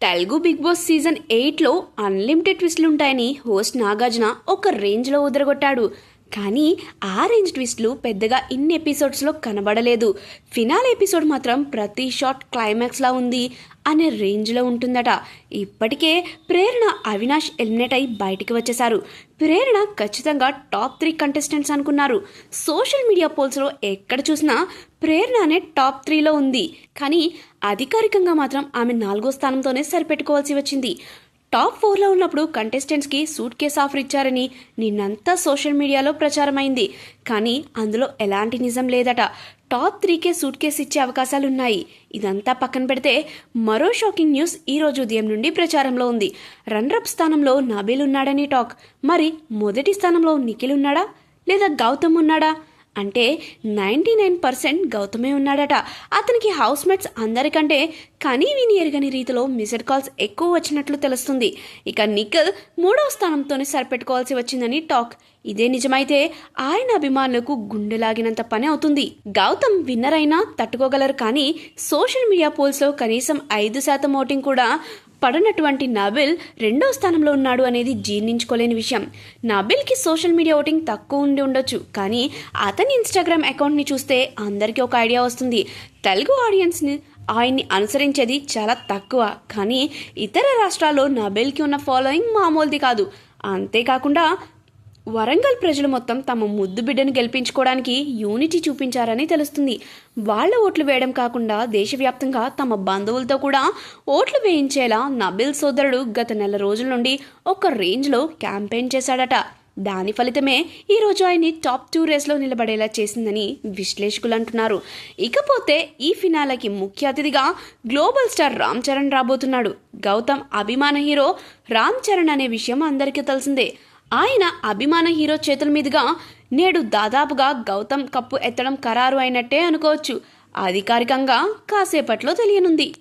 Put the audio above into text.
Telugu Bigg Boss season 8లో unlimited ట్విస్టులు ఉంటాయని హోస్ట్ నాగార్జున ఒక రేంజ్లో ఉదరగొట్టాడు. కానీ ఆ రేంజ్ ట్విస్టులు పెద్దగా ఇన్ని ఎపిసోడ్స్లో కనబడలేదు. ఫినాల్ ఎపిసోడ్ మాత్రం ప్రతి షాట్ క్లైమాక్స్లా ఉంది అనే రేంజ్లో ఉంటుందట. ఇప్పటికే ప్రేరణ, అవినాష్ ఎలిమినేట్ అయి బయటికి వచ్చేశారు. ప్రేరణ ఖచ్చితంగా టాప్ 3 కంటెస్టెంట్స్ అనుకున్నారు. సోషల్ మీడియా పోల్స్లో ఎక్కడ చూసినా ప్రేరణ అనే టాప్ 3లో ఉంది. కానీ అధికారికంగా మాత్రం ఆమె 4వ స్థానంతోనే సరిపెట్టుకోవాల్సి వచ్చింది. టాప్ 4లో ఉన్నప్పుడు కంటెస్టెంట్స్కి సూట్ కేస్ ఆఫర్ ఇచ్చారని నిన్నంతా సోషల్ మీడియాలో ప్రచారమైంది. కానీ అందులో ఎలాంటి నిజం లేదట. టాప్ 3కే సూట్ కేస్ ఇచ్చే అవకాశాలున్నాయి. ఇదంతా పక్కన పెడితే మరో షాకింగ్ న్యూస్ ఈ రోజు ఉదయం నుండి ప్రచారంలో ఉంది. రన్నరప్ స్థానంలో నబీల్ ఉన్నాడని టాక్. మరి మొదటి స్థానంలో నిఖిల్ ఉన్నాడా లేదా గౌతమ్ ఉన్నాడా అంటే 99% గౌతమే ఉన్నాడట. అతనికి హౌస్ మేట్స్ అందరికంటే కనీ విని ఎరగని రీతిలో మిస్డ్ కాల్స్ ఎక్కువ వచ్చినట్లు తెలుస్తుంది. ఇక నిఖిల్ 3వ స్థానంతోనే సరిపెట్టుకోవాల్సి వచ్చిందని టాక్. ఇదే నిజమైతే ఆయన అభిమానులకు గుండెలాగినంత పని అవుతుంది. గౌతమ్ విన్నర్ అయినా తట్టుకోగలరు. కానీ సోషల్ మీడియా పోల్స్లో కనీసం 5% ఓటింగ్ కూడా పడనటువంటి నబిల్ 2వ స్థానంలో ఉన్నాడు అనేది జీర్ణించుకోలేని విషయం. నబిల్కి సోషల్ మీడియా ఓటింగ్ తక్కువ ఉండి ఉండొచ్చు. కానీ అతని ఇన్స్టాగ్రామ్ అకౌంట్ని చూస్తే అందరికీ ఒక ఐడియా వస్తుంది. తెలుగు ఆడియన్స్ని ఆయన్ని అనుసరించేది చాలా తక్కువ. కానీ ఇతర రాష్ట్రాల్లో నబిల్కి ఉన్న ఫాలోయింగ్ మామూలుది కాదు. అంతేకాకుండా వరంగల్ ప్రజలు మొత్తం తమ ముద్దు బిడ్డను గెలిపించుకోవడానికి యూనిటీ చూపించారని తెలుస్తుంది. వాళ్ళ ఓట్లు వేయడం కాకుండా దేశవ్యాప్తంగా తమ బంధువులతో కూడా ఓట్లు వేయించేలా నబిల్ సోదరుడు గత నెల రోజుల నుండి ఒక రేంజ్లో క్యాంపెయిన్ చేశాడట. దాని ఫలితమే ఈరోజు ఆయన్ని టాప్ 2 రేస్లో నిలబడేలా చేసిందని విశ్లేషకులు అంటున్నారు. ఇకపోతే ఈ ఫినాలకి ముఖ్య అతిథిగా గ్లోబల్ స్టార్ రామ్ చరణ్ రాబోతున్నాడు. గౌతమ్ అభిమాన హీరో రామ్ చరణ్ అనే విషయం అందరికీ తెలిసిందే. ఆయన అభిమాన హీరో చేతుల మీదుగా నేడు దాదాపుగా గౌతమ్ కప్పు ఎత్తడం ఖరారు అయినట్టే అనుకోవచ్చు. అధికారికంగా కాసేపట్లో తెలియనుంది.